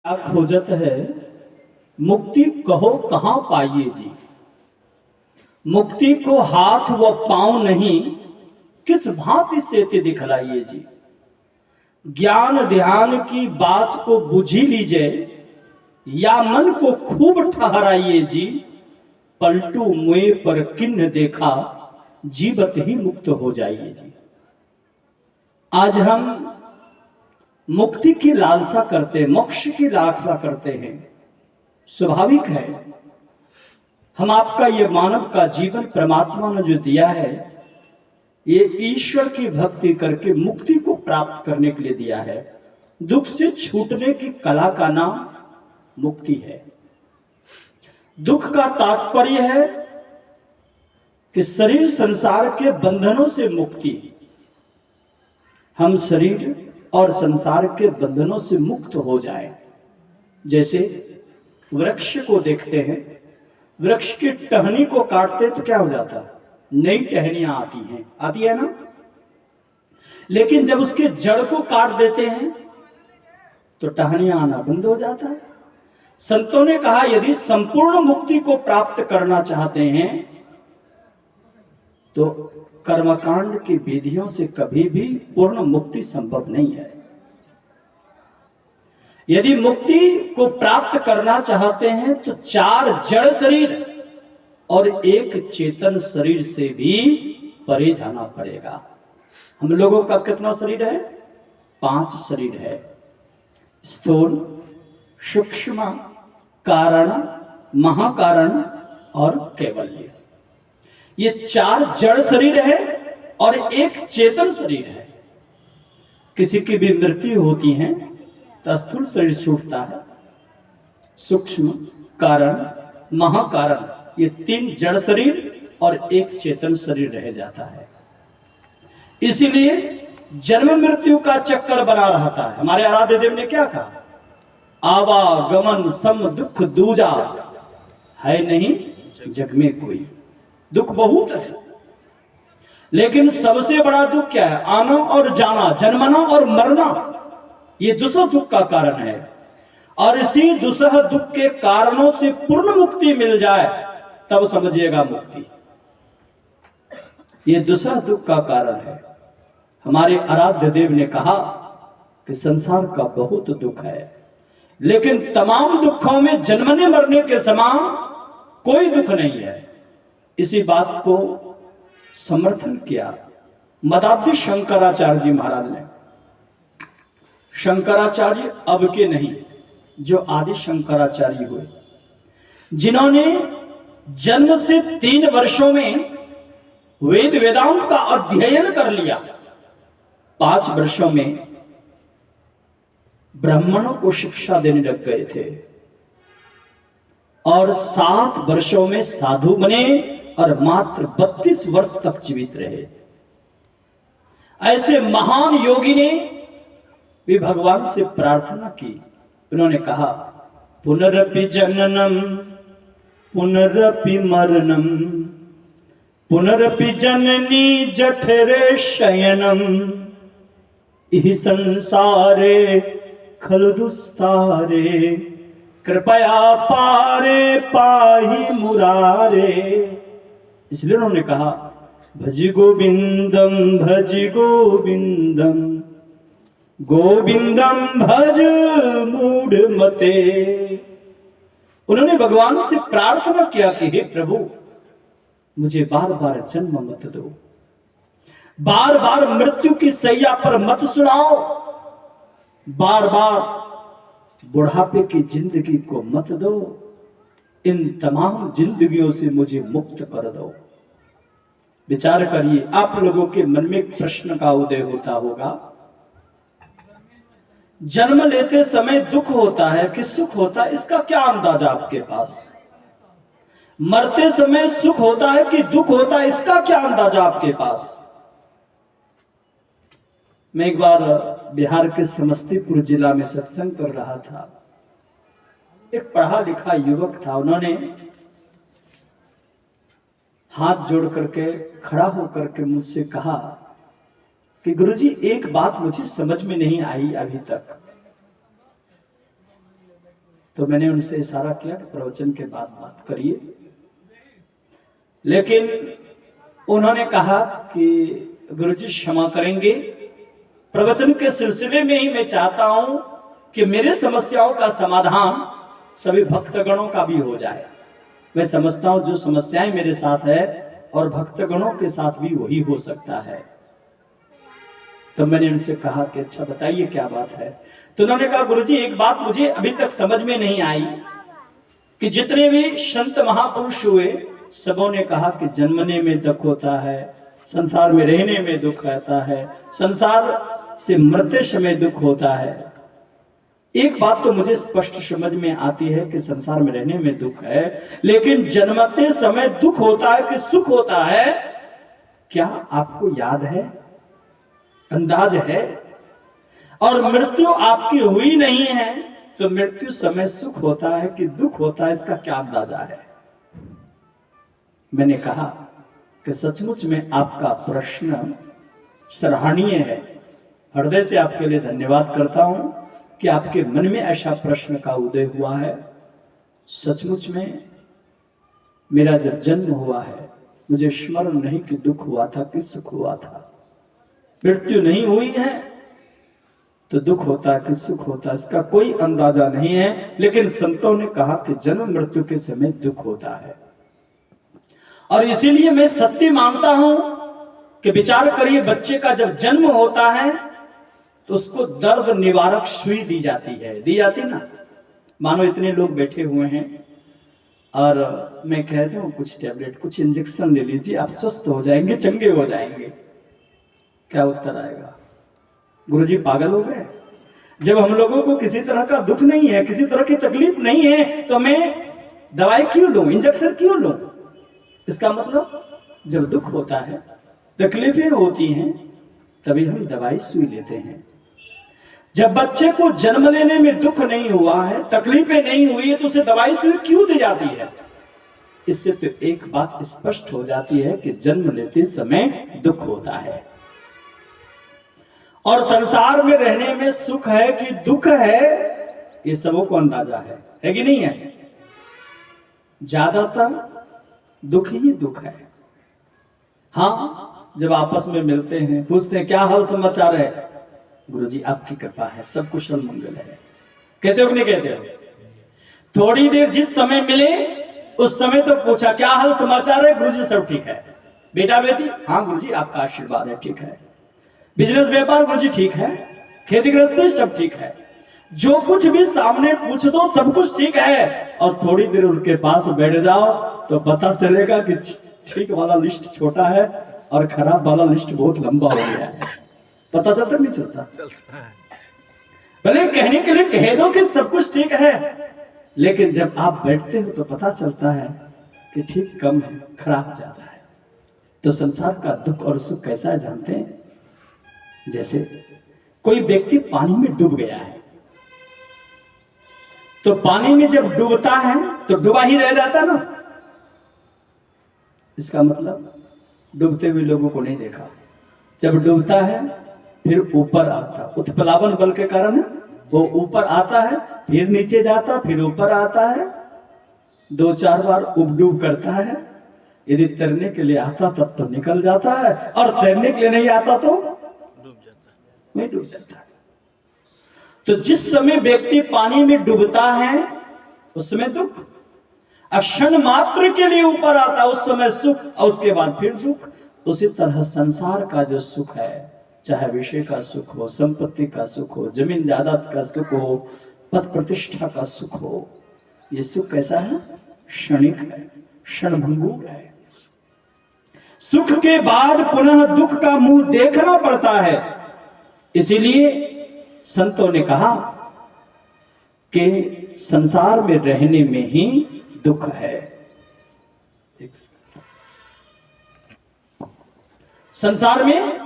क्या खोजत है मुक्ति कहो कहाँ पाइए जी। मुक्ति को हाथ व पांव नहीं किस भांति से ते दिखलाइए जी। ज्ञान ध्यान की बात को बुझी लीजिए या मन को खूब ठहराइए जी। पलटू मुए पर किन्न देखा जीवत ही मुक्त हो जाइए जी। आज हम मुक्ति की लालसा करते हैं, मोक्ष की लालसा करते हैं। स्वाभाविक है, हम आपका ये मानव का जीवन परमात्मा ने जो दिया है ये ईश्वर की भक्ति करके मुक्ति को प्राप्त करने के लिए दिया है। दुख से छूटने की कला का नाम मुक्ति है। दुख का तात्पर्य है कि शरीर संसार के बंधनों से मुक्ति। हम शरीर और संसार के बंधनों से मुक्त हो जाए। जैसे वृक्ष को देखते हैं, वृक्ष की टहनी को काटते तो क्या हो जाता है, नई टहनियां आती है ना। लेकिन जब उसके जड़ को काट देते हैं तो टहनियां आना बंद हो जाता है। संतों ने कहा यदि संपूर्ण मुक्ति को प्राप्त करना चाहते हैं तो कर्मकांड की विधियों से कभी भी पूर्ण मुक्ति संभव नहीं है। यदि मुक्ति को प्राप्त करना चाहते हैं तो 4 जड़ शरीर और 1 चेतन शरीर से भी परे जाना पड़ेगा। हम लोगों का कितना शरीर है? 5 शरीर है। स्थूल, सूक्ष्म, कारण, महाकारण और कैवल्य। ये 4 जड़ शरीर है और 1 चेतन शरीर है। किसी की भी मृत्यु होती है तो स्थूल शरीर छूटता है, सूक्ष्म, कारण, महाकारण, ये 3 जड़ शरीर और 1 चेतन शरीर रह जाता है। इसीलिए जन्म मृत्यु का चक्कर बना रहता है। हमारे आराध्य देव ने क्या कहा? आवागमन सम दुख दूजा, है नहीं जग में कोई। दुख बहुत है, लेकिन सबसे बड़ा दुख क्या है? आना और जाना, जन्मना और मरना, ये दुसह दुख का कारण है। और इसी दुसह दुख के कारणों से पूर्ण मुक्ति मिल जाए तब समझिएगा मुक्ति। ये दुसह दुख का कारण है। हमारे आराध्य देव ने कहा कि संसार का बहुत दुख है, लेकिन तमाम दुखों में जन्मने मरने के समान कोई दुख नहीं है। इसी बात को समर्थन किया मदाब्दी शंकराचार्य जी महाराज ने। शंकराचार्य अब के नहीं, जो आदि शंकराचार्य हुए, जिन्होंने जन्म से 3 वर्षों में वेद वेदांत का अध्ययन कर लिया, 5 वर्षों में ब्राह्मणों को शिक्षा देने लग गए थे और 7 वर्षों में साधु बने और मात्र 32 वर्ष तक जीवित रहे। ऐसे महान योगी ने भी भगवान से प्रार्थना की। उन्होंने कहा पुनरपि जननम पुनरपि मरणम पुनरपि जननी जठरे शयनम इहि संसारे खलु दुस्तारे कृपया पारे पाहि मुरारे। इसलिए उन्होंने कहा भज गोविंदम गोविंदम भज मूढ़ मते। उन्होंने भगवान से प्रार्थना किया कि हे प्रभु, मुझे बार बार जन्म मत दो, बार बार मृत्यु की सैया पर मत सुनाओ, बार बार बुढ़ापे की जिंदगी को मत दो, इन तमाम जिंदगियों से मुझे मुक्त कर दो। विचार करिए, आप लोगों के मन में एक प्रश्न का उदय होता होगा, जन्म लेते समय दुख होता है कि सुख होता है, इसका क्या अंदाजा आपके पास? मरते समय सुख होता है कि दुख होता है, इसका क्या अंदाजा आपके पास? मैं एक बार बिहार के समस्तीपुर जिला में सत्संग कर रहा था। एक पढ़ा लिखा युवक था, उन्होंने हाथ जोड़ करके खड़ा होकर के मुझसे कहा कि गुरुजी एक बात मुझे समझ में नहीं आई अभी तक। तो मैंने उनसे इशारा किया कि प्रवचन के बाद बात करिए, लेकिन उन्होंने कहा कि गुरुजी क्षमा करेंगे, प्रवचन के सिलसिले में ही मैं चाहता हूं कि मेरे समस्याओं का समाधान सभी भक्तगणों का भी हो जाए। मैं समझता हूं जो समस्याएं मेरे साथ है और भक्तगणों के साथ भी वही हो सकता है। तो मैंने उनसे कहा कि अच्छा बताइए क्या बात है। तो उन्होंने कहा गुरुजी एक बात मुझे अभी तक समझ में नहीं आई कि जितने भी संत महापुरुष हुए सबों ने कहा कि जन्मने में दुख होता है, संसार में रहने में दुख रहता है, संसार से मरते समय दुख होता है। एक बात तो मुझे स्पष्ट समझ में आती है कि संसार में रहने में दुख है, लेकिन जन्मते समय दुख होता है कि सुख होता है, क्या आपको याद है, अंदाज है? और मृत्यु आपकी हुई नहीं है तो मृत्यु समय सुख होता है कि दुख होता है, इसका क्या अंदाजा है? मैंने कहा कि सचमुच में आपका प्रश्न सराहनीय है। हृदय से आपके लिए धन्यवाद करता हूं कि आपके मन में ऐसा प्रश्न का उदय हुआ है। सचमुच में मेरा जब जन्म हुआ है मुझे स्मरण नहीं कि दुख हुआ था कि सुख हुआ था। मृत्यु नहीं हुई है तो दुख होता है कि सुख होता है, इसका कोई अंदाजा नहीं है। लेकिन संतों ने कहा कि जन्म मृत्यु के समय दुख होता है, और इसीलिए मैं सत्य मानता हूं कि विचार करिए, बच्चे का जब जन्म होता है तो उसको दर्द निवारक सुई दी जाती है, दी जाती ना। मानो इतने लोग बैठे हुए हैं और मैं कह दूं कुछ टैबलेट, कुछ इंजेक्शन ले लीजिए, आप स्वस्थ हो जाएंगे, चंगे हो जाएंगे। क्या उत्तर आएगा? गुरुजी पागल हो गए? जब हम लोगों को किसी तरह का दुख नहीं है, किसी तरह की तकलीफ नहीं है, तो मैं दवाई क्यों लूं, इंजेक्शन क्यों लूं? इसका मतलब जब दुख होता है, तकलीफें होती हैं, तभी हम दवाई सुई लेते हैं। जब बच्चे को जन्म लेने में दुख नहीं हुआ है, तकलीफें नहीं हुई है, तो उसे दवाई सुई क्यों दी जाती है? इससे तो एक बात स्पष्ट हो जाती है कि जन्म लेते समय दुख होता है। और संसार में रहने में सुख है कि दुख है, ये सबों को अंदाजा है कि नहीं है? ज्यादातर दुख ही दुख है। हाँ, जब आपस में मिलते हैं, पूछते हैं क्या हाल समाचार है, गुरुजी आपकी कृपा है, सब कुशल मंगल है, कहते हो कि नहीं कहते हो? थोड़ी देर जिस समय मिले उस समय तो पूछा क्या हाल समाचार है, गुरुजी सब ठीक है। बेटा बेटी, हाँ गुरुजी आपका आशीर्वाद है, ठीक है। बिजनेस व्यापार, गुरुजी ठीक है। खेती गृहस्थी सब ठीक है। जो कुछ भी सामने पूछ दो सब कुछ ठीक है, और थोड़ी देर उनके पास बैठ जाओ तो पता चलेगा कि ठीक वाला लिस्ट छोटा है और खराब वाला लिस्ट बहुत लंबा हो गया है। पता चलता नहीं चलता? भले कहने के लिए कह दो कि सब कुछ ठीक है, लेकिन जब आप बैठते हो तो पता चलता है कि ठीक कम है, खराब ज्यादा है। तो संसार का दुख और सुख कैसा है जानते हैं? जैसे कोई व्यक्ति पानी में डूब गया है, तो पानी में जब डूबता है तो डूबा ही रह जाता ना। इसका मतलब डूबते हुए लोगों को नहीं देखा, जब डूबता है फिर ऊपर आता, उत्प्लावन बल के कारण वो ऊपर आता है, फिर नीचे जाता, फिर ऊपर आता है, 2-4 बार उपडूब करता है। यदि तैरने के लिए आता तब तो निकल जाता है, और तैरने के लिए नहीं आता तो डूब जाता है। तो जिस समय व्यक्ति पानी में डूबता है उस समय दुख, क्षण मात्र के लिए ऊपर आता उस समय सुख, और उसके बाद फिर दुख। उसी तरह संसार का जो सुख है, चाहे विषय का सुख हो, संपत्ति का सुख हो, जमीन जायदाद का सुख हो, पद प्रतिष्ठा का सुख हो, ये सुख कैसा है? क्षणिक है, क्षणभंगुर है। सुख के बाद पुनः दुख का मुंह देखना पड़ता है। इसीलिए संतों ने कहा कि संसार में रहने में ही दुख है। संसार में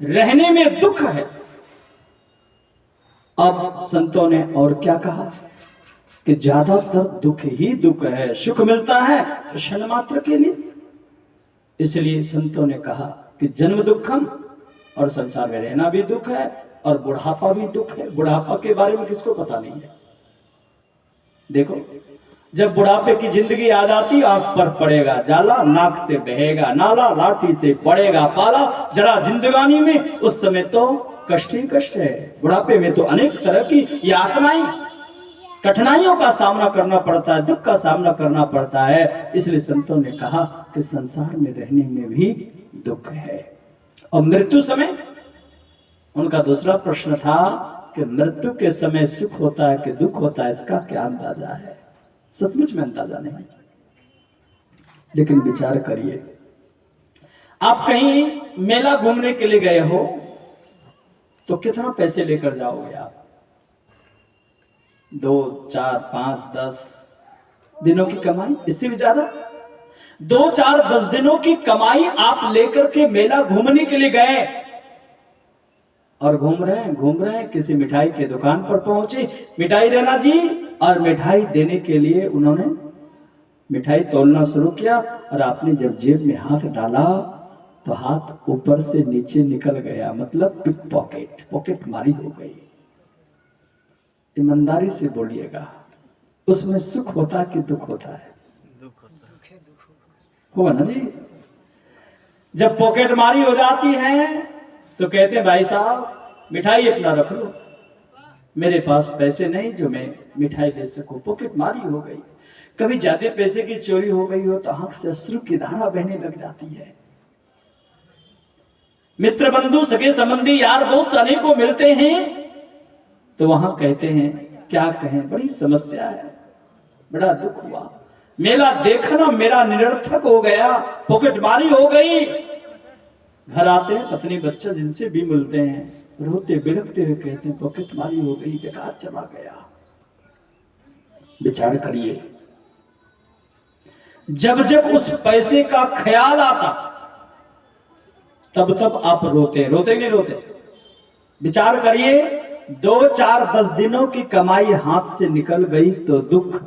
रहने में दुख है। अब संतों ने और क्या कहा कि ज्यादातर दुख ही दुख है, सुख मिलता है तो क्षण मात्र के लिए। इसलिए संतों ने कहा कि जन्म दुखम, और संसार में रहना भी दुख है, और बुढ़ापा भी दुख है। बुढ़ापा के बारे में किसको पता नहीं है? देखो, जब बुढ़ापे की जिंदगी आ जाती, आंख पर पड़ेगा जाला, नाक से बहेगा नाला, लाठी से पड़ेगा पाला, जरा जिंदगानी में उस समय तो कष्ट ही कष्ट है। बुढ़ापे में तो अनेक तरह की यातनाएं, कठिनाइयों का सामना करना पड़ता है, दुख का सामना करना पड़ता है। इसलिए संतों ने कहा कि संसार में रहने में भी दुख है। और मृत्यु समय उनका दूसरा प्रश्न था कि मृत्यु के समय सुख होता है कि दुख होता है, इसका क्या अंदाजा है? सचमुच में अंदाजा नहीं। लेकिन विचार करिए, आप कहीं मेला घूमने के लिए गए हो तो कितना पैसे लेकर जाओगे आप? 2, 4, 5, 10 दिनों की कमाई, इससे भी ज्यादा। 2, 4, 10 दिनों की कमाई आप लेकर के मेला घूमने के लिए गए और घूम रहे हैं, किसी मिठाई के दुकान पर पहुंचे, मिठाई देना जी, और मिठाई देने के लिए उन्होंने मिठाई तोलना शुरू किया, और आपने जब जेब में हाथ डाला तो हाथ ऊपर से नीचे निकल गया, मतलब पिक पॉकेट मारी हो गई। ईमानदारी से बोलिएगा, उसमें सुख होता कि दुख होता है? हुआ ना जी। जब पॉकेट मारी हो जाती है तो कहते हैं भाई साहब मिठाई अपना रख लो, मेरे पास पैसे नहीं जो मैं मिठाई ले सकूं, पॉकेट मारी हो गई। कभी ज्यादा पैसे की चोरी हो गई हो तो आंख से अश्रु की धारा बहने लग जाती है। मित्र बंधु सगे संबंधी यार दोस्त अनेकों मिलते हैं तो वहां कहते हैं क्या कहें, बड़ी समस्या है, बड़ा दुख हुआ, मेला देखना मेरा निरर्थक हो गया, पॉकेटमारी हो गई। घर आते हैं, पत्नी बच्चा जिनसे भी मिलते हैं रोते बिलखते हुए कहते हैं पॉकेटमारी हो गई, बेकार चला गया। विचार करिए, जब जब उस पैसे का ख्याल आता तब तब आप रोते नहीं रोते? विचार करिए, 2, 4, 10 दिनों की कमाई हाथ से निकल गई तो दुख।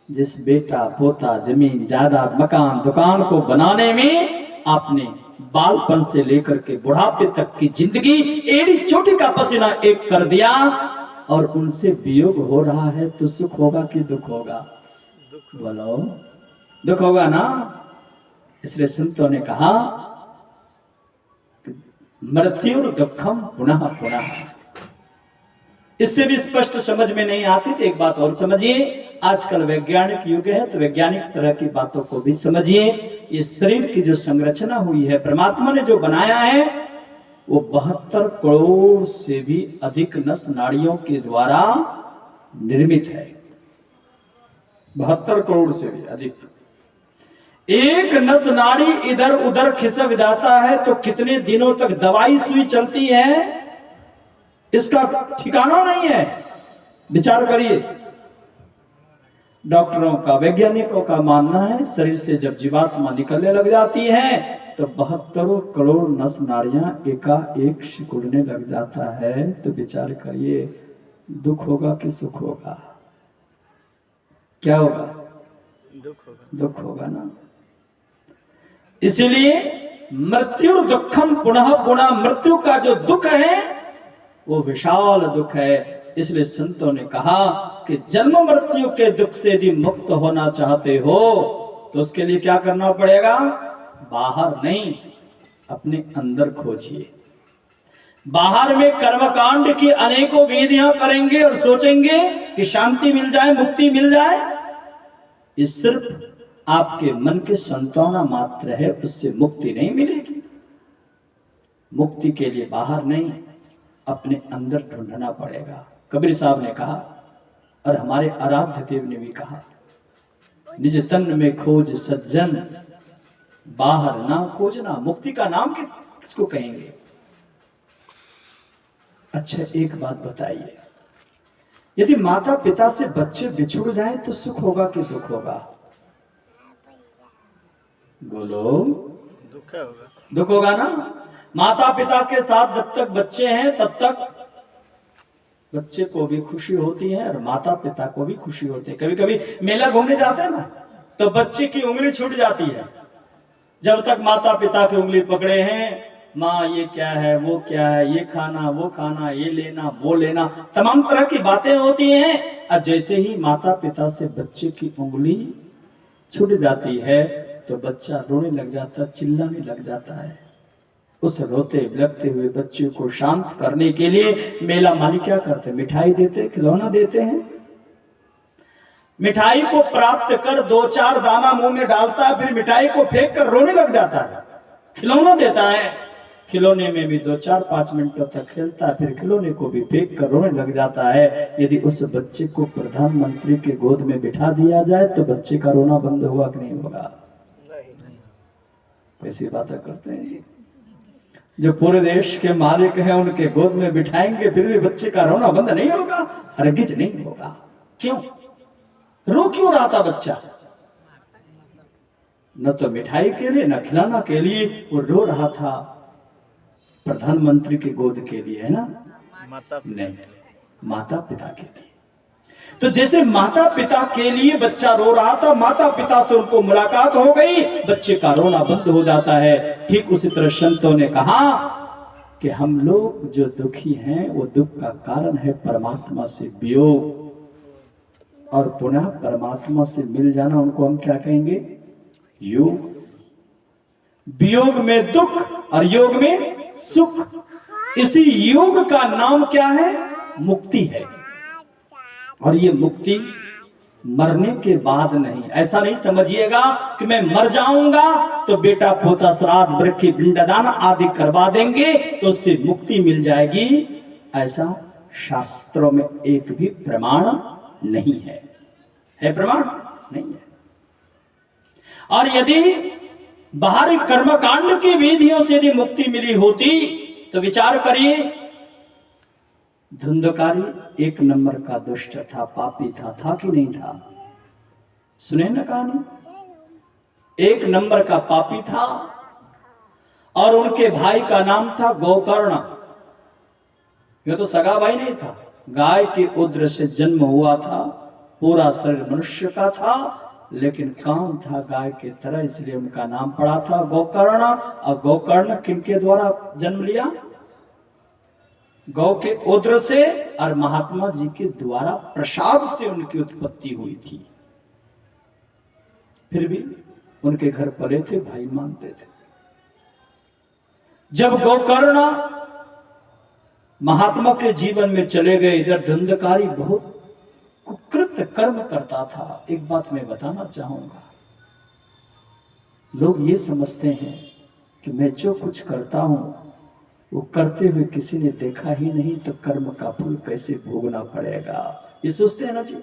जिस बेटा पोता जमीन जायदाद मकान दुकान को बनाने में आपने बालपन से लेकर के बुढ़ापे तक की जिंदगी एड़ी चोटी का पसीना एक कर दिया और उनसे वियोग हो रहा है तो सुख होगा कि दुख होगा? बोलो, दुख होगा ना। इसलिए संतों ने कहा मृत्यु दुखम पुनः पुनः। इससे भी स्पष्ट समझ में नहीं आती तो एक बात और समझिए, आजकल वैज्ञानिक युग है तो वैज्ञानिक तरह की बातों को भी समझिए। ये शरीर की जो संरचना हुई है, परमात्मा ने जो बनाया है, वो 72 करोड़ से भी अधिक नस नाड़ियों के द्वारा निर्मित है। 72 करोड़ से भी अधिक। एक नस नाड़ी इधर उधर खिसक जाता है तो कितने दिनों तक दवाई सुई चलती है इसका ठिकाना नहीं है। विचार करिए, डॉक्टरों का वैज्ञानिकों का मानना है शरीर से जब जीवात्मा निकलने लग जाती है तो 72 करोड़ नस नाड़ियां एकाएक सिकुड़ने लग जाता है। तो विचार करिए, दुख होगा कि सुख होगा? क्या होगा? दुख होगा ना। इसीलिए मृत्यु दुखम पुनः पुनः, मृत्यु का जो दुख है वो विशाल दुख है। इसलिए संतों ने कहा कि जन्म मृत्यु के दुख से यदि मुक्त होना चाहते हो तो उसके लिए क्या करना पड़ेगा? बाहर नहीं, अपने अंदर खोजिए। बाहर में कर्मकांड की अनेकों विधियां करेंगे और सोचेंगे कि शांति मिल जाए, मुक्ति मिल जाए। ये सिर्फ आपके मन के संतावना मात्र है, उससे मुक्ति नहीं मिलेगी। मुक्ति के लिए बाहर नहीं, अपने अंदर ढूंढना पड़ेगा। कबीर साहब ने कहा और हमारे आराध्य देव ने भी कहा, निज तन में खोज सज्जन, बाहर ना खोजना। मुक्ति का नाम किसको कहेंगे? अच्छा एक बात बताइए, यदि माता पिता से बच्चे बिछुड़ जाएं तो सुख होगा कि दुख होगा? बोलो, दुख होगा ना। माता पिता के साथ जब तक बच्चे हैं तब तक बच्चे को भी खुशी होती है और माता पिता को भी खुशी होती है। कभी कभी मेला घूमने जाते हैं ना तो बच्चे की उंगली छूट जाती है, जब तक माता पिता की उंगली पकड़े हैं, माँ ये क्या है, वो क्या है, ये खाना वो खाना, ये लेना वो लेना, तमाम तरह की बातें होती हैं। और जैसे ही माता पिता से बच्चे की उंगली छूट जाती है तो बच्चा रोने लग जाता, चिल्लाने लग जाता है। उस रोते बिलखते हुए बच्चे को शांत करने के लिए मेला मालिक क्या करते, मिठाई देते, खिलौना देते हैं। मिठाई को प्राप्त कर 2-4 दाना मुंह में डालता है, फिर मिठाई को फेंक कर रोने लग जाता है। खिलौना देता है, खिलौने में भी 2-4-5 मिनटों तक खेलता है, फिर खिलौने को भी फेंक कर रोने लग जाता है। यदि उस बच्चे को प्रधानमंत्री के गोद में बिठा दिया जाए तो बच्चे का रोना बंद होगा कि नहीं होगा? ऐसी बातें करते हैं जो पूरे देश के मालिक हैं, उनके गोद में बिठाएंगे फिर भी बच्चे का रोना बंद नहीं होगा, हरगिज नहीं होगा। क्यों? रो क्यों रहा था बच्चा? न तो मिठाई के लिए न खिलाना के लिए, वो रो रहा था प्रधानमंत्री के गोद के लिए, है ना? नहीं, माता पिता के लिए। तो जैसे माता पिता के लिए बच्चा रो रहा था, माता पिता से उनको मुलाकात हो गई, बच्चे का रोना बंद हो जाता है। ठीक उसी तरह संतों ने कहा कि हम लोग जो दुखी हैं वो दुख का कारण है परमात्मा से वियोग, और पुनः परमात्मा से मिल जाना उनको हम क्या कहेंगे? योग। वियोग में दुख और योग में सुख। इसी योग का नाम क्या है? मुक्ति है। और ये मुक्ति मरने के बाद नहीं। ऐसा नहीं समझिएगा कि मैं मर जाऊंगा तो बेटा पोता श्राद्ध वृक्षि पिंडदान आदि करवा देंगे तो उससे मुक्ति मिल जाएगी। ऐसा शास्त्रों में एक भी प्रमाण नहीं है। है प्रमाण? नहीं है। और यदि बाहरी कर्मकांड की विधियों से यदि मुक्ति मिली होती तो विचार करिए, धुंधकारी 1 नंबर का दुष्ट था, पापी था कि नहीं था? सुने ना कहानी? 1 नंबर का पापी था और उनके भाई का नाम था गोकर्ण। यह तो सगा भाई नहीं था, गाय के उद्र से जन्म हुआ था, पूरा शरीर मनुष्य का था लेकिन काम था गाय के तरह, इसलिए उनका नाम पड़ा था गोकर्ण। और गोकर्ण किनके द्वारा जन्म लिया? गौ के उद्र से और महात्मा जी के द्वारा प्रसाद से उनकी उत्पत्ति हुई थी। फिर भी उनके घर पले थे, भाई मानते थे। जब गोकर्ण महात्मा के जीवन में चले गए, इधर धुंधकारी बहुत कुकृत कर्म करता था। एक बात मैं बताना चाहूंगा, लोग ये समझते हैं कि मैं जो कुछ करता हूं वो करते हुए किसी ने देखा ही नहीं तो कर्म का फल कैसे भोगना पड़ेगा, ये सोचते हैं ना जी।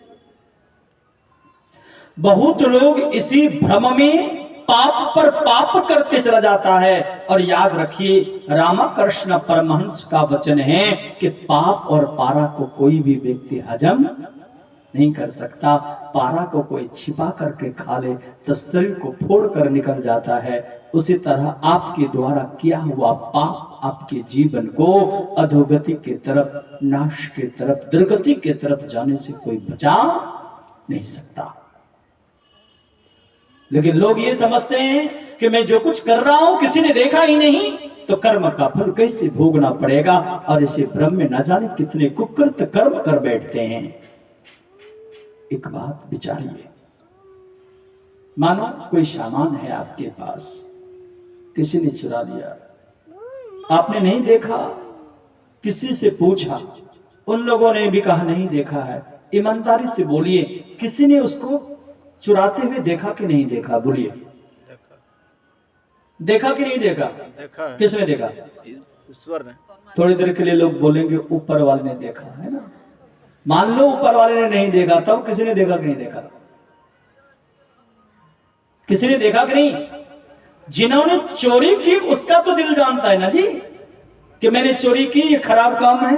बहुत लोग इसी भ्रम में पाप पर पाप करते चला जाता है। और याद रखिए, रामकृष्ण परमहंस का वचन है कि पाप और पारा को कोई भी व्यक्ति हजम नहीं कर सकता। पारा को कोई छिपा करके खा ले तो शरीर को फोड़ कर निकल जाता है। उसी तरह आपके द्वारा किया हुआ पाप आपके जीवन को अधोगति के तरफ, नाश के तरफ, दुर्गति के तरफ जाने से कोई बचा नहीं सकता। लेकिन लोग ये समझते हैं कि मैं जो कुछ कर रहा हूं किसी ने देखा ही नहीं तो कर्म का फल कैसे भोगना पड़ेगा, और इसे भ्रम में न जाने कितने कुकृत कर्म कर बैठते हैं। एक बात विचारिए, मानो कोई सामान है आपके पास, किसी ने चुरा लिया, आपने नहीं देखा, किसी से पूछा, उन लोगों ने भी कहा नहीं देखा है। ईमानदारी से बोलिए, किसी ने उसको चुराते हुए देखा कि नहीं देखा? बोलिए, देखा कि नहीं देखा? देखा है। किसने देखा? ईश्वर ने। थोड़ी देर के लिए लोग बोलेंगे ऊपर वाले ने देखा, है ना। मान लो ऊपर वाले ने नहीं देखा, तब किसी ने देखा कि नहीं देखा? किसी ने देखा कि नहीं? जिन्होंने चोरी की उसका तो दिल जानता है ना जी कि मैंने चोरी की, ये खराब काम है।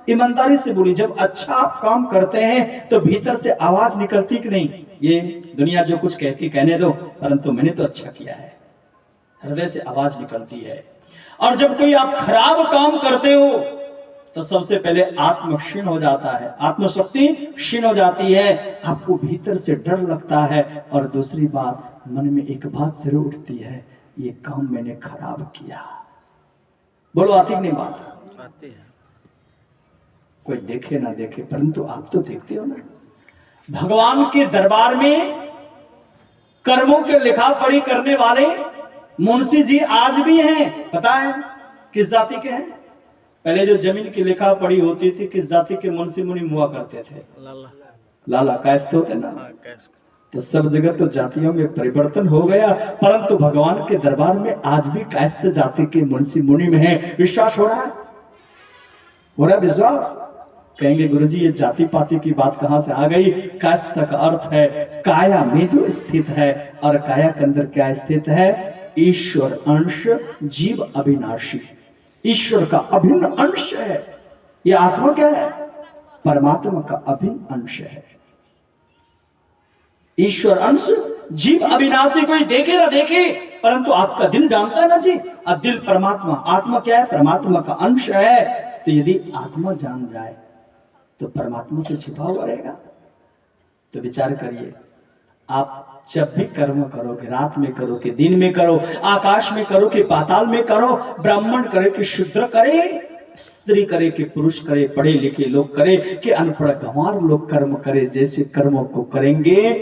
ईमानदारी से बोली, जब अच्छा आप काम करते हैं तो भीतर से आवाज निकलती कि नहीं, ये दुनिया जो कुछ कहती कहने दो, परंतु मैंने तो अच्छा किया है, हृदय से आवाज निकलती है। और जब कोई आप खराब काम करते हो तो सबसे पहले आत्म क्षीण हो जाता है, आत्मशक्ति क्षीण हो जाती है, आपको भीतर से डर लगता है। और दूसरी बात, मन में एक बात जरूर उठती है, ये काम मैंने खराब किया। बोलो आती नहीं बात? आती है। कोई देखे ना देखे, परंतु आप तो देखते हो ना, भगवान के दरबार में कर्मों के लिखा पढ़ी करने वाले मुंशी जी आज भी हैं। पता है किस जाति के हैं? पहले जो जमीन की लिखा पढ़ी होती थी, किस जाति के मुंशी मुनि हुआ करते थे? लाला कायस्थ होते ना। तो सब जगह तो जातियों में परिवर्तन हो गया, परंतु भगवान के दरबार में आज भी कायस्थ जाति के मुंशी मुनि में है। विश्वास हो रहा है? हो रहा है विश्वास? कहेंगे गुरुजी ये जाति पाति की बात कहां से आ गई? कायस्थ का अर्थ है काया में जो स्थित है, और काया के अंदर क्या स्थित है? ईश्वर अंश, जीव अविनाशी। ईश्वर का अभिन्न अंश है। यह आत्मा क्या है? परमात्मा का अभिन्न अंश है। ईश्वर अंश, जीव अविनाशी। कोई देखे ना देखे, परंतु आपका दिल जानता है ना जी। अब दिल परमात्मा, आत्मा क्या है? परमात्मा का अंश है। तो यदि आत्मा जान जाए तो परमात्मा से छिपा हुआ रहेगा। तो विचार करिए, आप जब भी कर्म करो, कि रात में करो कि दिन में करो, आकाश में करो कि पाताल में करो, ब्राह्मण करे कि शूद्र करे, स्त्री करे कि पुरुष करे, पढ़े लिखे लोग करे कि अनपढ़ गंवार लोग कर्म करे, जैसे कर्मों को करेंगे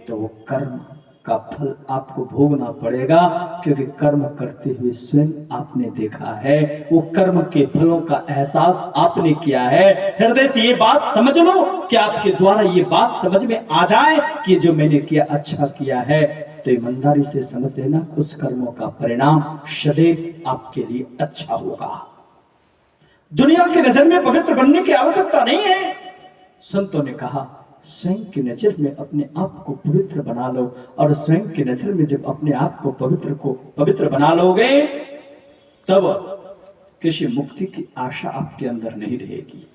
तो वो कर्म का फल आपको भोगना पड़ेगा। क्योंकि कर्म करते हुए स्वयं आपने देखा है, वो कर्म के फलों का एहसास आपने किया है। हृदय से ये बात समझ लो कि आपके द्वारा ये बात समझ में आ जाए कि जो मैंने किया अच्छा किया है। तो ईमानदारी से समझ लेना, उस कर्मों का परिणाम सदैव आपके लिए अच्छा होगा। दुनिया की नजर में पवित्र बनने की आवश्यकता नहीं है। संतों ने कहा स्वयं की नजर में अपने आप को पवित्र बना लो, और स्वयं की नजर में जब अपने आप को पवित्र बना लोगे, तब किसी मुक्ति की आशा आपके अंदर नहीं रहेगी।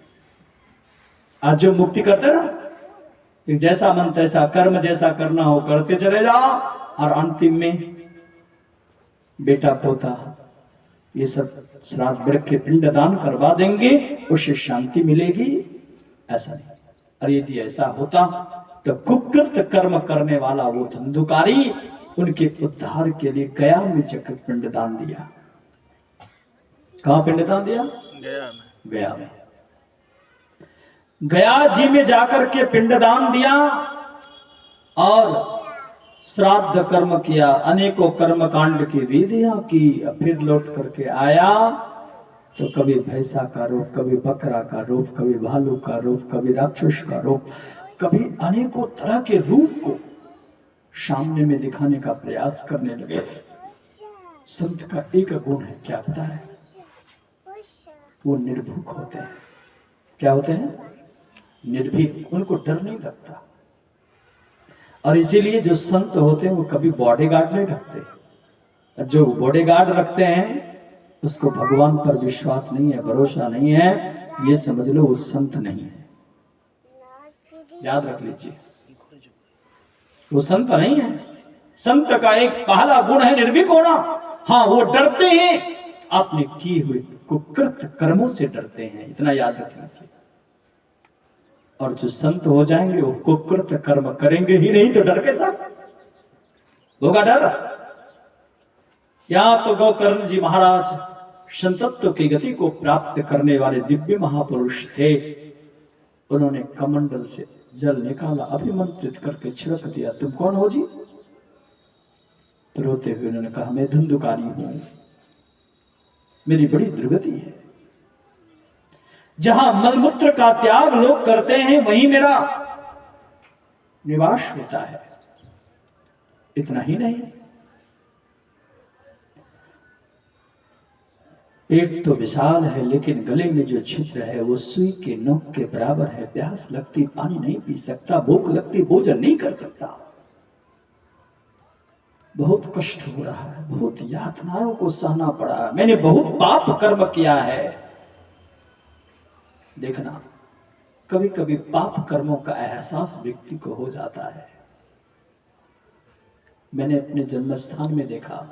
आज जो मुक्ति करते ना, जैसा मन तैसा कर्म, जैसा करना हो करते चले जाओ, और अंतिम में बेटा पोता ये सब श्राद्ध वृक्ष के पिंडदान करवा देंगे, उससे शांति मिलेगी। ऐसा नहीं। और यदि ऐसा होता तो कुकृत कर्म करने वाला वो धंधुकारी उनके उद्धार के लिए गया में जाकर पिंडदान दिया। कहां पिंडदान दिया? गया में। गया जी में जाकर के पिंडदान दिया और श्राद्ध कर्म किया, अनेकों कर्म कांड की विधियां की। फिर लौट करके आया तो कभी भैंसा का रूप, कभी बकरा का रूप, कभी भालू का रूप, कभी राक्षस का रूप, कभी अनेकों तरह के रूप को सामने में दिखाने का प्रयास करने लगे। संत का एक गुण है, क्या पता है? वो निर्भीक होते हैं। क्या होते हैं? निर्भीक। उनको डर नहीं लगता। और इसीलिए जो संत होते हैं वो कभी बॉडीगार्ड नहीं रखते। जो बॉडीगार्ड रखते हैं उसको भगवान पर विश्वास नहीं है, भरोसा नहीं है, ये समझ लो वो संत नहीं है। याद रख लीजिए, वो संत नहीं है। संत का एक पहला गुण है निर्भीक होना। हाँ, वो डरते हैं, आपने किए हुए कुकृत कर्मों से डरते हैं, इतना याद रखना चाहिए। और जो संत हो जाएंगे वो कुकृत कर्म करेंगे ही नहीं, तो डर के साथ होगा डर। यहाँ तो गोकर्ण जी महाराज संतत्व की गति को प्राप्त करने वाले दिव्य महापुरुष थे। उन्होंने कमंडल से जल निकाला, अभिमंत्रित करके छिड़क दिया। तुम कौन हो जी? तो रोते हुए उन्होंने कहा मैं धंधुकारी हूं, मेरी बड़ी दुर्गति है। जहां मलमूत्र का त्याग लोग करते हैं वहीं मेरा निवास होता है। इतना ही नहीं, पेट तो विशाल है लेकिन गले में जो छिद्र है वो सुई के नोक के बराबर है। प्यास लगती पानी नहीं पी सकता, भूख लगती भोजन नहीं कर सकता। बहुत कष्ट हो रहा है, बहुत यातनाओं को सहना पड़ा है, मैंने बहुत पाप कर्म किया है। देखना, कभी कभी पाप कर्मों का एहसास व्यक्ति को हो जाता है। मैंने अपने जन्म स्थान में देखा,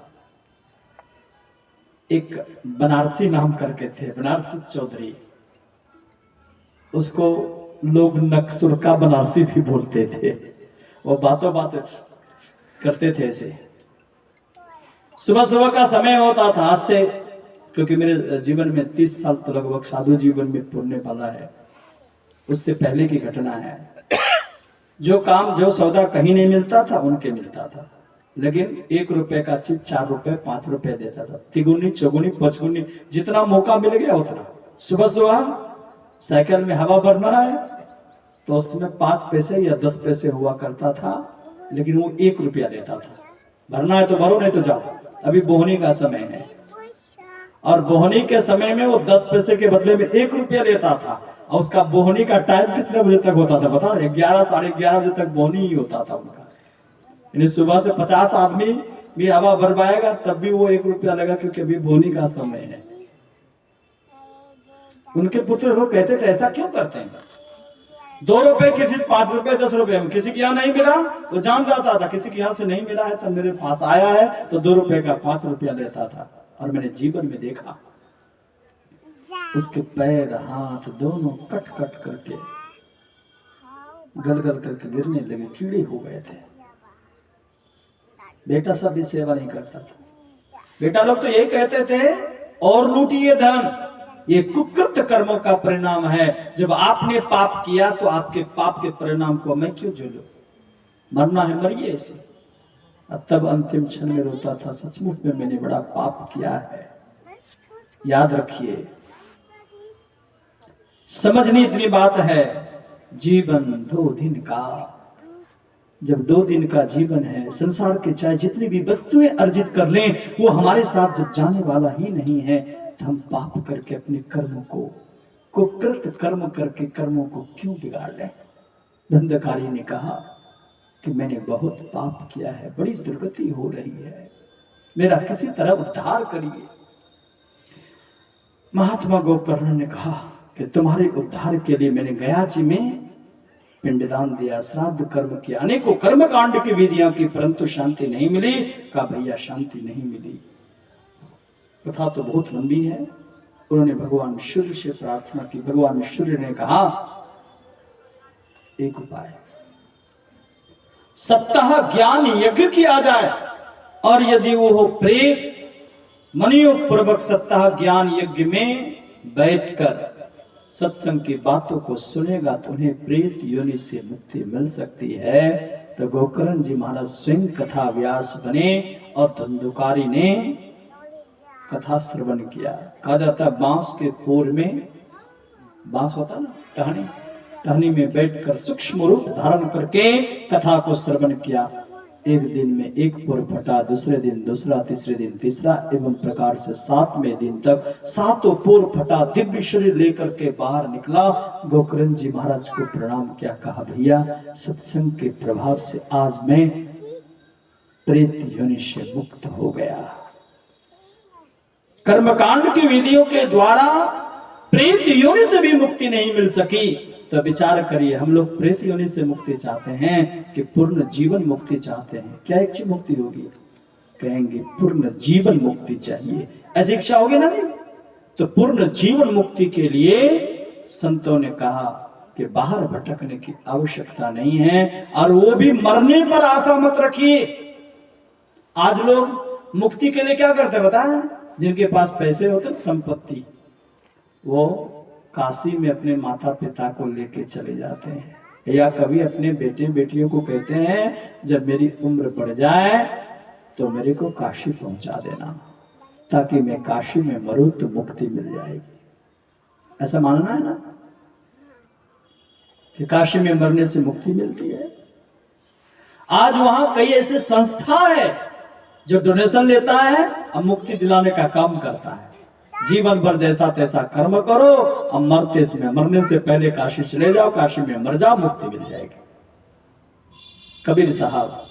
एक बनारसी नाम करके थे, बनारसी चौधरी। उसको लोग नक्सुरका बनारसी भी बोलते थे। वो बातों बात करते थे ऐसे। सुबह सुबह का समय होता था, आज से, क्योंकि मेरे जीवन में 30 साल तो लगभग साधु जीवन में पूरने वाला है, उससे पहले की घटना है। जो काम जो सौदा कहीं नहीं मिलता था उनके मिलता था, लेकिन 1 रुपए का चीज 4 रुपए 5 रुपए देता था। तिगुनी चौगुनी पचगुनी जितना मौका मिल गया उतना। सुबह सुबह साइकिल में हवा भरना है तो उसमें 5 पैसे या 10 पैसे हुआ करता था, लेकिन वो 1 रुपया देता था। भरना है तो भरो, नहीं तो जाओ। अभी बोहनी का समय है और बोहनी के समय में वो 10 पैसे के बदले में 1 रुपया लेता था। और उसका बोहनी का टाइम कितने बजे तक होता था पता? 11 साढ़े 11 बजे तक बोहनी ही होता था उनका। यानी सुबह से 50 आदमी भी हवा भरवाएगा तब भी वो 1 रुपया लेगा, क्योंकि अभी बोहनी का समय है। उनके पुत्र लोग कहते थे ऐसा क्यों करते हैं? 2 रुपए की चीज 5 रुपए 10 रुपए में, किसी के यहाँ नहीं मिला वो जान जाता था, किसी के यहाँ से नहीं मिला है तो मेरे पास आया है तो 2 रुपए का 5 रुपया लेता था। और मैंने जीवन में देखा उसके पैर हाथ दोनों कट कट करके गल गल करके गिरने लगे, कीड़े हो गए थे। बेटा सब भी सेवा नहीं करता था। बेटा लोग तो यही कहते थे और लूटिए धन, ये कुकृत कर्मों का परिणाम है। जब आपने पाप किया तो आपके पाप के परिणाम को मैं क्यों झेलूं? मरना है मरिए इसे। तब अंतिम क्षण में रोता था, सचमुच में मैंने बड़ा पाप किया है। याद रखिए, समझनी इतनी बात है, जीवन 2 दिन का। जब 2 दिन का जीवन है, संसार के चाहे जितनी भी वस्तुएं अर्जित कर लें वो हमारे साथ जब जाने वाला ही नहीं है, तो हम पाप करके अपने कर्मों को कुकृत कर्म करके कर्मों को क्यों बिगाड़ लें? धंधकारी ने कहा कि मैंने बहुत पाप किया है, बड़ी दुर्गति हो रही है, मेरा किसी तरह उद्धार करिए। महात्मा गोकर्ण ने कहा कि तुम्हारे उद्धार के लिए मैंने गया जी में पिंडदान दिया, श्राद्ध कर्म किया, अनेकों कर्म कांड की विधियां की, परंतु शांति नहीं मिली। कहा भैया शांति नहीं मिली। कथा तो बहुत लंबी है। उन्होंने भगवान सूर्य से प्रार्थना की। भगवान सूर्य ने कहा एक उपाय, सप्ताह ज्ञान यज्ञ किया जाए, और यदि वो हो प्रेत मनियों पूर्वक सप्ताह ज्ञान यज्ञ में बैठकर सत्संग की बातों को सुनेगा तो उन्हें प्रेत योनि से मुक्ति मिल सकती है। तो गोकर्ण जी महाराज स्वयं कथा व्यास बने और धंधुकारी ने कथा श्रवण किया। कहा जाता है बांस के कोर में, बांस होता ना टहनी, टहनी में बैठकर सूक्ष्म रूप धारण करके कथा को श्रवण किया। एक दिन में एक पुर फटा, दूसरे दिन दूसरा, तीसरे दिन तीसरा, एवं प्रकार से 7वें दिन तक 7 पुर फटा। दिव्य शरीर लेकर के बाहर निकला। गोकर्ण जी महाराज को प्रणाम किया। कहा भैया सत्संग के प्रभाव से आज मैं प्रेत योनि से मुक्त हो गया। कर्मकांड की विधियों के द्वारा प्रेत योनि से भी मुक्ति नहीं मिल सकी। तो विचार करिए, हम लोग प्रेत योनि से मुक्ति चाहते हैं कि पूर्ण जीवन मुक्ति चाहते हैं? क्या इच्छा मुक्ति होगी? कहेंगे पूर्ण जीवन मुक्ति चाहिए। ऐसी इच्छा होगी ना? नहीं तो पूर्ण जीवन मुक्ति के लिए संतों ने कहा कि बाहर भटकने की आवश्यकता नहीं है, और वो भी मरने पर आशा मत रखिए। आज लोग मुक्ति के लिए क्या करते बताएं? जिनके पास पैसे होते हैं, संपत्ति, वो काशी में अपने माता पिता को लेके चले जाते हैं, या कभी अपने बेटे बेटियों को कहते हैं जब मेरी उम्र बढ़ जाए तो मेरे को काशी पहुंचा देना, ताकि मैं काशी में मरूं तो मुक्ति मिल जाएगी। ऐसा मानना है ना कि काशी में मरने से मुक्ति मिलती है। आज वहां कई ऐसे संस्था है जो डोनेशन लेता है और मुक्ति दिलाने का काम करता है। जीवन भर जैसा तैसा कर्म करो, अब मरने से पहले काशी चले जाओ, काशी में मर जाओ, मुक्ति मिल जाएगी। कबीर साहब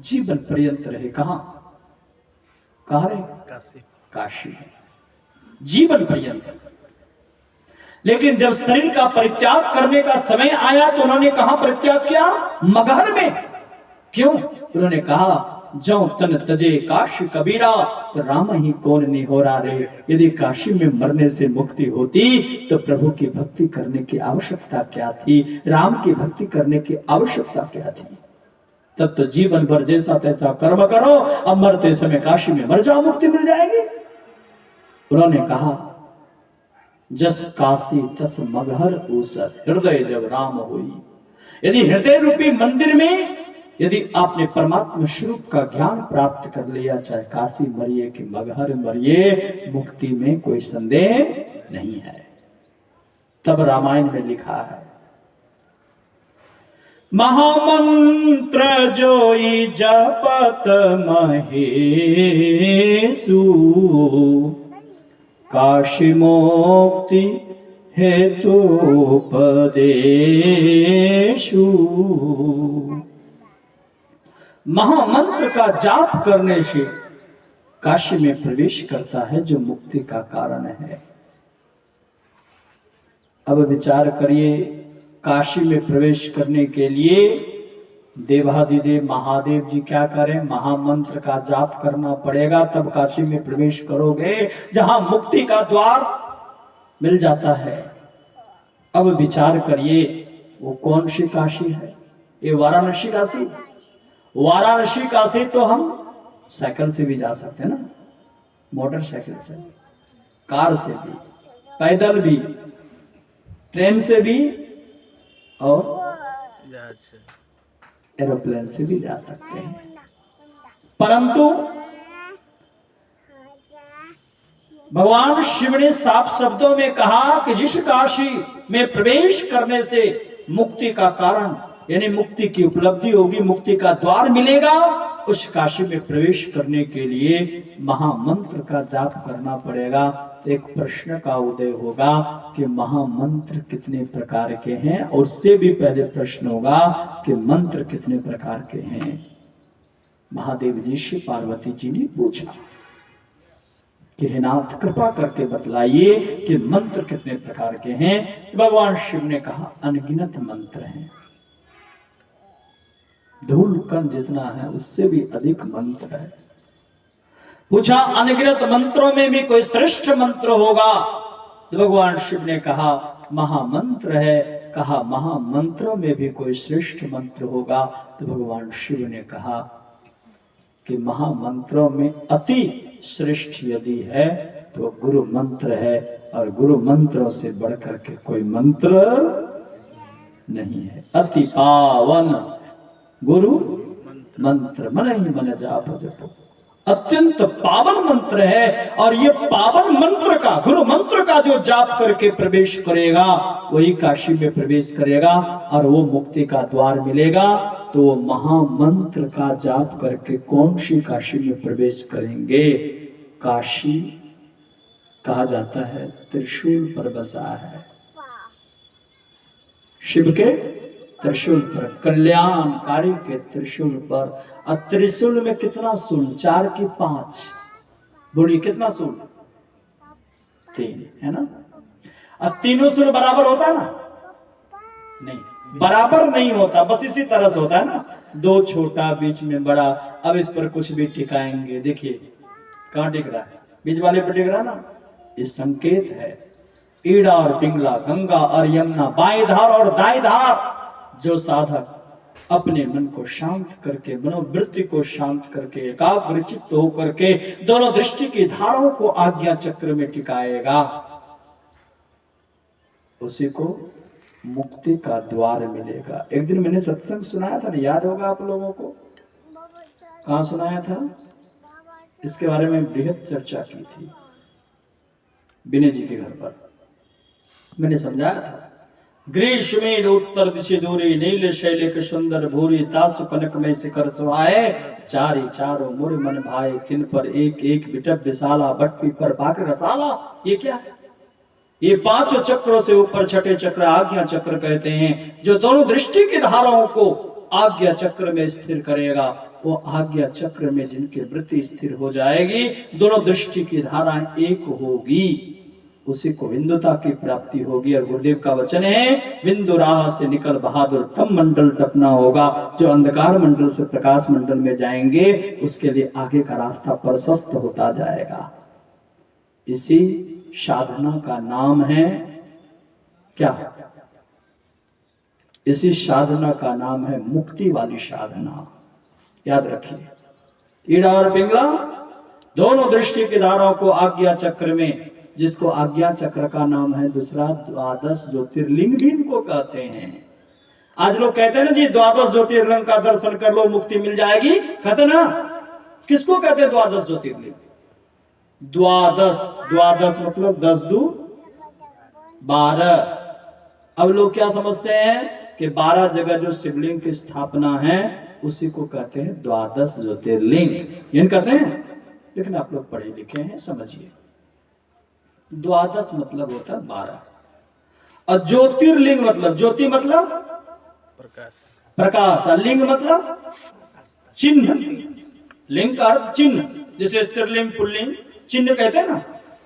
जीवन पर्यंत रहे कहां रहे? काशी में जीवन पर्यंत। लेकिन जब शरीर का परित्याग करने का समय आया तो उन्होंने कहां परित्याग किया? मगहर में। क्यों? उन्होंने कहा जो तन तजे काशी कबीरा, तो राम ही कौन निहोरा रे। यदि काशी में मरने से मुक्ति होती तो प्रभु की भक्ति करने की आवश्यकता क्या थी? राम की भक्ति करने की आवश्यकता क्या थी? तब तो जीवन भर जैसा तैसा कर्म करो, अब मरते समय काशी में मर जाओ, मुक्ति मिल जाएगी। उन्होंने कहा जस काशी तस मगहर ऊसर, हृदय जब राम हुई, यदि हृदय रूपी मंदिर में यदि आपने परमात्मा स्वरूप का ज्ञान प्राप्त कर लिया, चाहे काशी मरिए कि मगहर मरिए, मुक्ति में कोई संदेह नहीं है। तब रामायण में लिखा है, महामंत्र जोई जपत महेशु, काशी मोक्ति हेतुपदेशु। महामंत्र का जाप करने से काशी में प्रवेश करता है, जो मुक्ति का कारण है। अब विचार करिए, काशी में प्रवेश करने के लिए देवाधिदेव महादेव जी क्या करें? महामंत्र का जाप करना पड़ेगा, तब काशी में प्रवेश करोगे, जहां मुक्ति का द्वार मिल जाता है। अब विचार करिए, वो कौन सी काशी है? ये वाराणसी काशी। वाराणसी काशी तो हम साइकिल से भी जा सकते हैं ना, मोटरसाइकिल से, कार से भी, पैदल भी, ट्रेन से भी और एरोप्लेन से भी जा सकते हैं। परंतु भगवान शिव ने साफ शब्दों में कहा कि जिस काशी में प्रवेश करने से मुक्ति का कारण यानी मुक्ति की उपलब्धि होगी, मुक्ति का द्वार मिलेगा, उस काशी में प्रवेश करने के लिए महामंत्र का जाप करना पड़ेगा। तो एक प्रश्न का उदय होगा कि महामंत्र कितने प्रकार के हैं, और उससे भी पहले प्रश्न होगा कि मंत्र कितने प्रकार के हैं। महादेव जी से पार्वती जी ने पूछा कि हे नाथ, कृपा करके बतलाइए कि मंत्र कितने प्रकार के हैं। तो भगवान शिव ने कहा, अनगिनत मंत्र हैं, धूल कण जितना है उससे भी अधिक मंत्र है। पूछा, अनगिनत मंत्रों में भी कोई श्रेष्ठ मंत्र होगा? तो भगवान शिव ने कहा, महामंत्र है। कहा, महामंत्रों में भी कोई श्रेष्ठ मंत्र होगा? तो भगवान शिव ने कहा कि महामंत्रों में अति श्रेष्ठ यदि है तो गुरु मंत्र है, और गुरु मंत्रों से बढ़कर के कोई मंत्र नहीं है। अति पावन गुरु मंत्र, मन ही मन जाप जपो, अत्यंत पावन मंत्र है। और ये पावन मंत्र का, गुरु मंत्र का जो जाप करके प्रवेश करेगा वही काशी में प्रवेश करेगा, और वो मुक्ति का द्वार मिलेगा। तो वो महामंत्र का जाप करके कौन सी काशी में प्रवेश करेंगे? काशी कहा जाता है त्रिशूल पर बसा है, शिव के त्रिशूल पर, कल्याणकारी के त्रिशूल पर। अब त्रिशूल में कितना सूल? 4 की 5 बूढ़ी, कितना सूल? 3 है ना। अब तीनों सूल बराबर होता है ना? नहीं, बराबर नहीं होता, बस इसी तरह से होता है ना, 2 छोटा बीच में बड़ा। अब इस पर कुछ भी टिकाएंगे, देखिए कहां टिक रहा है? बीच वाले पर टिक रहा ना। ये संकेत है, ईड़ा और पिंगला, गंगा और यमुना, बाएं धार और दाएं धार। जो साधक अपने मन को शांत करके, मनोवृत्ति को शांत करके, एकाग्रचित्त होकर के दोनों दृष्टि की धाराओं को आज्ञा चक्र में टिकाएगा, उसी को मुक्ति का द्वार मिलेगा। एक दिन मैंने सत्संग सुनाया था ना, याद होगा आप लोगों को? कहाँ सुनाया था? इसके बारे में बृहद चर्चा की थी विनय जी के घर पर। मैंने समझाया था, ग्रीष्मेण उत्तर दिशे दूरी, नील शैलिक सुंदर भूरी, तासु कनक में शिखर सुहाए, चारी चारों मुर मन भाए, तिन पर एक एक बिटप विशाला, बट्टी पर बाग रसाला। ये क्या है? ये 5 चक्रों से ऊपर छठे चक्र आज्ञा चक्र कहते हैं, जो दोनों दृष्टि की धाराओं को आज्ञा चक्र में स्थिर करेगा। वो आज्ञा चक्र में जिनकी वृत्ति स्थिर हो जाएगी, दोनों दृष्टि की धाराएं एक होगी, उसी को विंदुता की प्राप्ति होगी। और गुरुदेव का वचन है, विंदु राह से निकल बहादुर, तब मंडल टपना होगा। जो अंधकार मंडल से प्रकाश मंडल में जाएंगे, उसके लिए आगे का रास्ता प्रशस्त होता जाएगा। इसी साधना का नाम है क्या? इसी साधना का नाम है मुक्ति वाली साधना। याद रखिए, ईड़ा और पिंगला दोनों दृष्टि की धाराओं को आज्ञा चक्र में, जिसको आज्ञा चक्र का नाम है दूसरा 12 ज्योतिर्लिंग भी इनको कहते हैं। आज लोग कहते हैं ना जी, द्वादश ज्योतिर्लिंग का दर्शन कर लो मुक्ति मिल जाएगी, कहते ना। किसको कहते हैं द्वादश ज्योतिर्लिंग? द्वादश, द्वादश मतलब 10 दू 12। अब लोग क्या समझते हैं कि 12 जगह जो शिवलिंग की स्थापना है उसी को कहते हैं द्वादश ज्योतिर्लिंग, ये कहते हैं। लेकिन आप लोग पढ़े लिखे हैं, समझिए, द्वादश मतलब होता है 12, और ज्योतिर्लिंग मतलब, ज्योति मतलब प्रकाश, प्रकाश, और लिंग मतलब चिन्ह। लिंग का अर्थ चिन्ह, जैसे स्त्रीलिंग पुल्लिंग चिन्ह कहते हैं ना।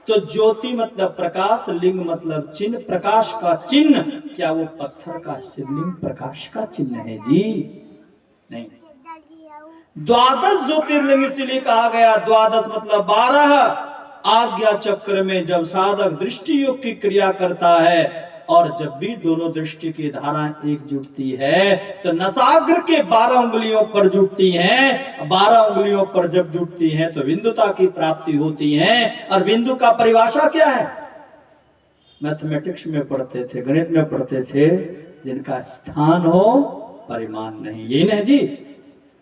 तो ज्योति मतलब प्रकाश, लिंग मतलब चिन्ह। प्रकाश का चिन्ह क्या वो पत्थर का शिवलिंग प्रकाश का चिन्ह है जी? नहीं। द्वादश ज्योतिर्लिंग इसीलिए कहा गया, द्वादश मतलब 12। आज्ञा चक्र में जब साधक दृष्टि योग की क्रिया करता है और जब भी दोनों दृष्टि की धाराएं एक जुटती है तो नसाग्र के 12 उंगलियों पर जुटती हैं। 12 उंगलियों पर जब जुटती हैं तो बिंदुता की प्राप्ति होती है। और बिंदु का परिभाषा क्या है? मैथमेटिक्स में पढ़ते थे, गणित में पढ़ते थे, जिनका स्थान हो परिमाण नहीं। यही नहीं जी,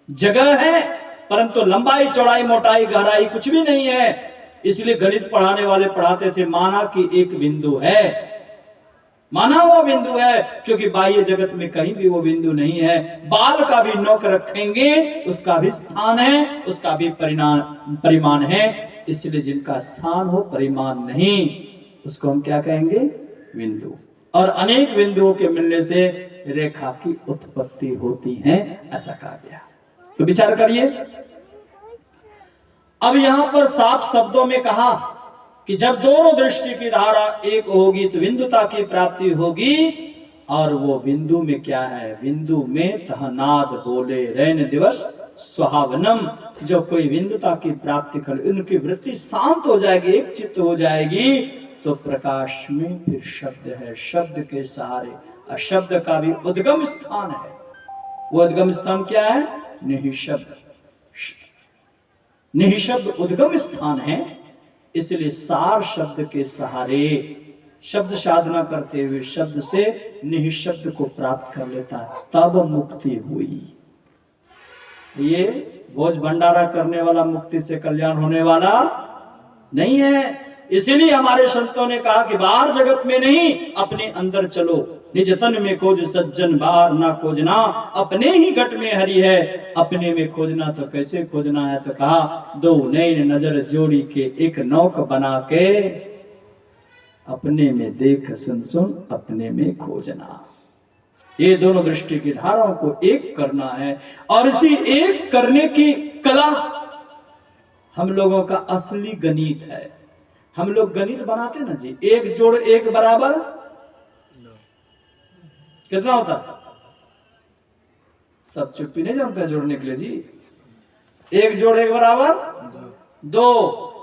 जगह है परंतु लंबाई चौड़ाई मोटाई गहराई कुछ भी नहीं है। इसलिए गणित पढ़ाने वाले पढ़ाते थे, माना कि एक बिंदु है, माना हुआ बिंदु है, क्योंकि बाह्य जगत में कहीं भी वो बिंदु नहीं है। बाल का भी नोक रखेंगे उसका भी स्थान है, उसका भी परिमाण है। इसलिए जिनका स्थान हो परिमाण नहीं, उसको हम क्या कहेंगे? बिंदु। और अनेक बिंदुओं के मिलने से रेखा की उत्पत्ति होती है, ऐसा कहा गया। तो विचार करिए। अब यहां पर साफ शब्दों में कहा कि जब दोनों दृष्टि की धारा एक होगी तो बिंदुता की प्राप्ति होगी। और वो बिंदु में क्या है? बिंदु में तहनाद बोले रैन दिवस सुहावनम। जब कोई बिंदुता की प्राप्ति कर उनकी वृत्ति शांत हो जाएगी, एक चित्त हो जाएगी, तो प्रकाश में फिर शब्द है, शब्द के सहारे। और शब्द का भी उद्गम स्थान है। वो उद्गम स्थान क्या है? निःशब्द। निःशब्द उद्गम स्थान है। इसलिए सार शब्द के सहारे, शब्द साधना करते हुए शब्द से निःशब्द को प्राप्त कर लेता है, तब मुक्ति हुई। ये भोज भंडारा करने वाला मुक्ति से कल्याण होने वाला नहीं है। इसीलिए हमारे संतों ने कहा कि बाहर जगत में नहीं, अपने अंदर चलो। निज तन में खोज सज्जन, बाहर ना खोजना, अपने ही घट में हरि है। अपने में खोजना तो कैसे खोजना है? तो कहा, दो नैन नजर जोड़ी के एक नौक बना के, अपने में देख सुन सुन अपने में खोजना। ये दोनों दृष्टि की धाराओं को एक करना है। और इसी एक करने की कला हम लोगों का असली गणित है। हम लोग गणित बनाते ना जी, 1 जोड़ 1 बराबर कितना होता है? सब चुप्पी नहीं जानते हैं जोड़ने के लिए जी। 1 जोड़ 1 बराबर 2।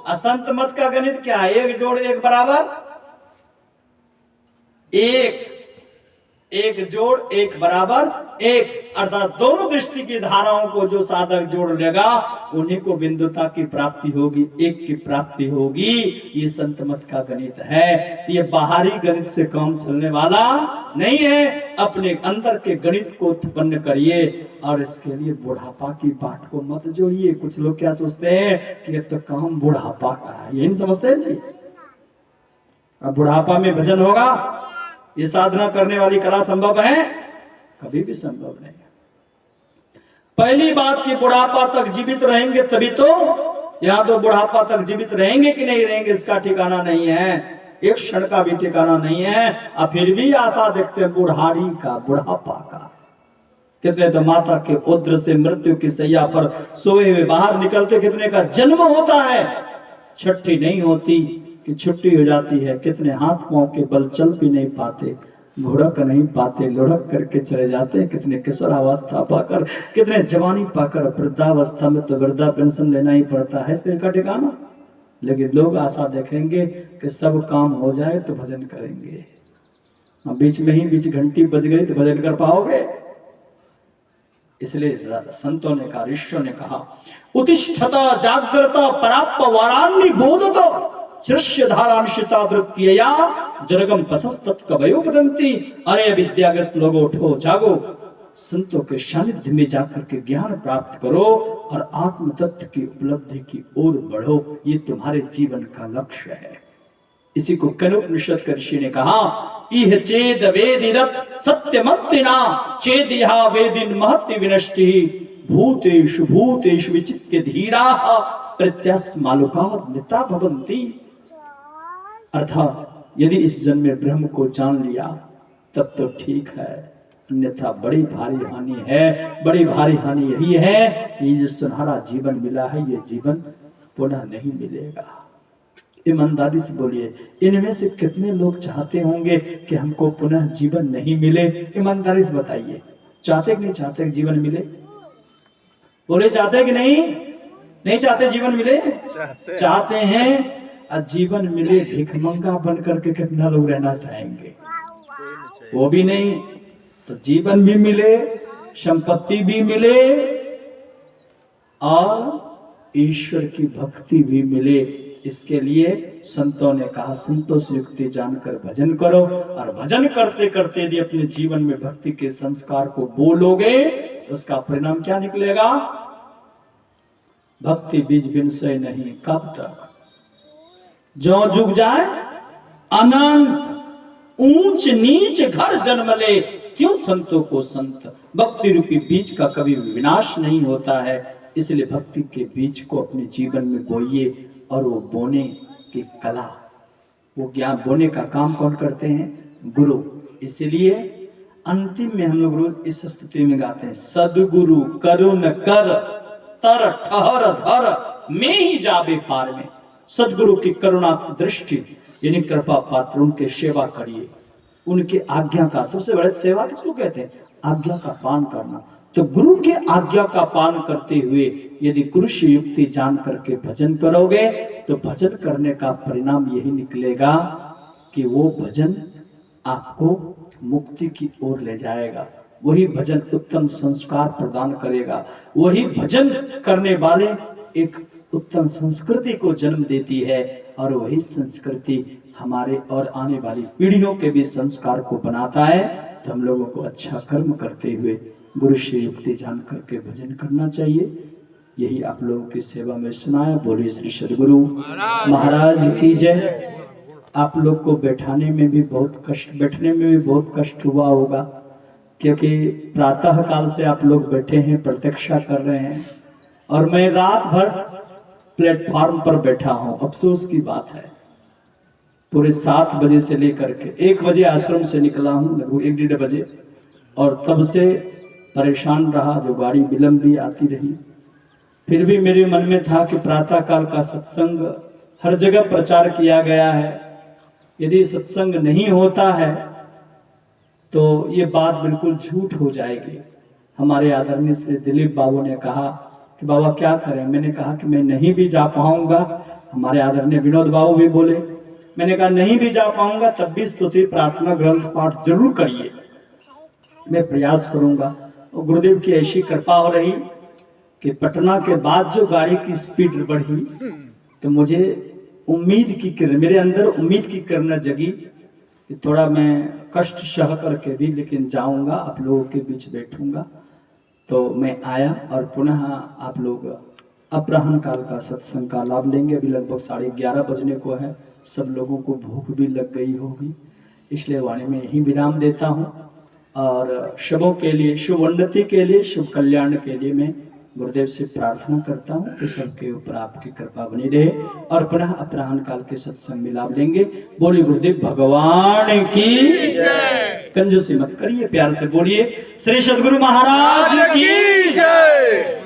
असंत मत का गणित क्या है? 1 जोड़ 1 बराबर 1। 1 जोड़ 1 बराबर 1। अर्थात दोनों दृष्टि की धाराओं को जो साधक जोड़ लेगा उन्हीं को बिंदुता की प्राप्ति होगी, एक की प्राप्ति होगी। ये संत मत का गणित है। तो ये बाहरी गणित से काम चलने वाला नहीं है। अपने अंदर के गणित को उत्पन्न करिए। और इसके लिए बुढ़ापा की बाट को मत जोइए। कुछ लोग क्या सोचते हैं कि ये तो काम बुढ़ापा का है, ये नहीं समझते हैं जी। अब बुढ़ापा में भजन होगा, ये साधना करने वाली कला संभव है? कभी भी संभव नहीं है। पहली बात कि बुढ़ापा तक जीवित रहेंगे तभी तो। यहां तो बुढ़ापा तक जीवित रहेंगे कि नहीं रहेंगे इसका ठिकाना नहीं है, एक क्षण का भी ठिकाना नहीं है। और फिर भी आशा देखते हैं बुढ़ारी का, बुढ़ापा का। कितने तो माता के उद्र से मृत्यु की सैया पर सोए हुए बाहर निकलते, कितने का जन्म होता है, छठी नहीं होती कि छुट्टी हो जाती है। कितने हाथ पांव के बल चल भी नहीं पाते, घुड़क नहीं पाते, लुढ़क करके चले जाते हैं। कितने किशोरावस्था पाकर, कितने जवानी पाकर वृद्धावस्था में तो वृद्धा पेंशन लेना ही पड़ता है, फिर का ठिकाना। लेकिन लोग आशा देखेंगे कि सब काम हो जाए तो भजन करेंगे। बीच में ही बीच घंटी बज गई तो भजन कर पाओगे? इसलिए संतों ने कहा, ऋषियों ने कहा, उत्तिष्ठता जागृता पराप्प वारान्नी बोधतो दृश्य धारा निशिता वृत्तिया दुर्गम पथस्तत् कवयो वदन्ति। अरे विद्यागस्त लोगो, उठो जागो, संतों के सानिध्य में जाकर के ज्ञान प्राप्त करो और आत्म तत्व की उपलब्धि की ओर बढ़ो। ये तुम्हारे जीवन का लक्ष्य है। इसी को कनोपनिषद के ऋषि ने कहा, इह चेद वेदिदत् सत्यमस्तिना चेदिहा वेदिन महत्ति विनष्टि भूतेषु भूतेषु विचित्य धीराः प्रत्यस्मालोकात् निता भवन्ति। अर्थात यदि इस जन्म में ब्रह्म को जान लिया तब तो ठीक है, अन्यथा बड़ी भारी हानि है। बड़ी भारी हानि यही है कि ये जो सुनहरा जीवन मिला है, ये जीवन पुनः नहीं मिलेगा। ईमानदारी से बोलिए, इनमें से कितने लोग चाहते होंगे कि हमको पुनः जीवन नहीं मिले? ईमानदारी से बताइए, चाहते कि नहीं चाहते जीवन मिले? बोले चाहते कि नहीं? नहीं चाहते जीवन मिले? चाहते हैं। जीवन मिले भिखमंगा बन करके कितना लोग रहना चाहेंगे? वो भी नहीं। तो जीवन भी मिले, संपत्ति भी मिले और ईश्वर की भक्ति भी मिले। इसके लिए संतों ने कहा, संतों से युक्ति जानकर भजन करो। और भजन करते करते यदि अपने जीवन में भक्ति के संस्कार को बोलोगे तो उसका परिणाम क्या निकलेगा? भक्ति बीज बिनसे नहीं, कब तक जो जुग जाए अनंत। ऊंच नीच घर जन्म ले, क्यों संतों को संत। भक्ति रूपी बीज का कभी विनाश नहीं होता है। इसलिए भक्ति के बीज को अपने जीवन में बोइए और वो बोने की कला, वो ज्ञान बोने का काम कौन करते हैं? गुरु। इसलिए अंतिम में हम लोग रोज इस स्तुति में गाते हैं, सदगुरु करुण कर तर ठहर धर में ही जाबे पार में। सदगुरु की करुणा दृष्टि यानी कृपा पात्र, उनके सेवा करिए। उनके आज्ञा का, सबसे बड़ा सेवा किसको कहते हैं? आज्ञा का पालन करना। तो गुरु के आज्ञा का पालन करते हुए यदि गुरु से युक्ति जान करके भजन करोगे तो भजन करने का परिणाम यही निकलेगा कि वो भजन आपको मुक्ति की ओर ले जाएगा। वही भजन उत्तम संस्कार प्रदान करेगा। वही भजन करने वाले एक उत्तम संस्कृति को जन्म देती है और वही संस्कृति हमारे और आने वाली पीढ़ियों के भी संस्कार को बनाता है। तो हम लोगों को अच्छा कर्म करते हुए गुरु से युक्ति जान करके भजन करना चाहिए। यही आप लोगों की सेवा में सुनाया। बोलिए श्री सद्गुरु महाराज की जय। आप लोग को बैठाने में भी बहुत कष्ट, बैठने में भी बहुत कष्ट हुआ होगा, क्योंकि प्रातः काल से आप लोग बैठे हैं, प्रतीक्षा कर रहे हैं और मैं रात भर प्लेटफॉर्म पर बैठा हूं। अफसोस की बात है, पूरे 7 बजे से लेकर के 1 बजे आश्रम से निकला हूं, लगभग 1-1:30 बजे, और तब से परेशान रहा। जो गाड़ी विलंब भी आती रही, फिर भी मेरे मन में था कि प्रातः काल का सत्संग हर जगह प्रचार किया गया है। यदि सत्संग नहीं होता है तो ये बात बिल्कुल झूठ हो जाएगी। हमारे आदरणीय श्री दिलीप बाबू ने कहा कि बाबा क्या करें। मैंने कहा कि मैं नहीं भी जा पाऊंगा। हमारे आदरणीय विनोद बाबू भी बोले, मैंने कहा नहीं भी जा पाऊंगा तब भी स्तुति प्रार्थना ग्रंथ पाठ जरूर करिए, मैं प्रयास करूंगा। और गुरुदेव की ऐसी कृपा हो रही कि पटना के बाद जो गाड़ी की स्पीड बढ़ी तो मुझे उम्मीद की किरण, मेरे अंदर उम्मीद की किरण जगी कि थोड़ा मैं कष्ट सह करके भी लेकिन जाऊंगा, आप लोगों के बीच बैठूंगा। तो मैं आया और पुनः आप लोग अपराह्न काल का सत्संग का लाभ लेंगे। अभी लगभग 11:30 बजने को है, सब लोगों को भूख भी लग गई होगी, इसलिए वाणी में यही विराम देता हूँ। और सबों के लिए, शुभ उन्नति के लिए, शुभ कल्याण के लिए मैं गुरुदेव से प्रार्थना करता हूँ कि सबके ऊपर आपकी कृपा बनी रहे और पुनः अपराह्न काल के सत्संग में लाभ लेंगे। बोलिए गुरुदेव भगवान की जय। कंजूसी मत करिए, प्यार से बोलिए श्री सद्गुरु महाराज की जय।